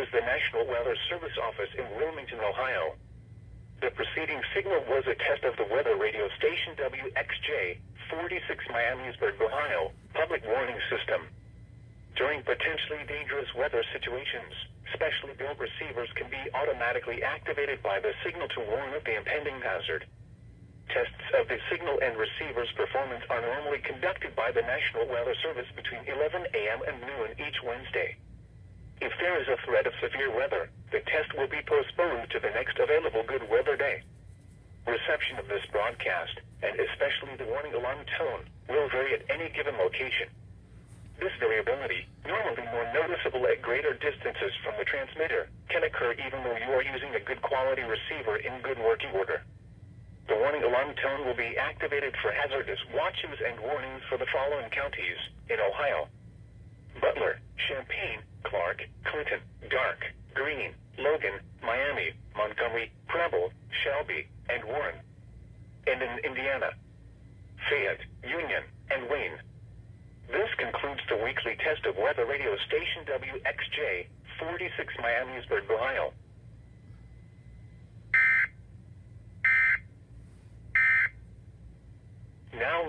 is the National Weather Service Office in Wilmington, Ohio. The preceding signal was a test of the weather radio station WXJ-46 Miamisburg, Ohio, public warning system. During potentially dangerous weather situations, specially built receivers can be automatically activated by the signal to warn of the impending hazard. Tests of the signal and receiver's performance are normally conducted by the National Weather Service between 11 a.m. and noon each Wednesday. If there is a threat of severe weather, the test will be postponed to the next available good weather day. Reception of this broadcast, and especially the warning alarm tone, will vary at any given location. This variability, normally more noticeable at greater distances from the transmitter, can occur even though you are using a good quality receiver in good working order. The warning alarm tone will be activated for hazardous watches and warnings for the following counties in Ohio: Butler, Champaign, Clark, Clinton, Dark, Greene, Logan, Miami, Montgomery, Preble, Shelby, and Warren. And in Indiana, Fayette, Union, and Wayne. This concludes the weekly test of weather radio station WXJ-46 Miamisburg, Ohio. Now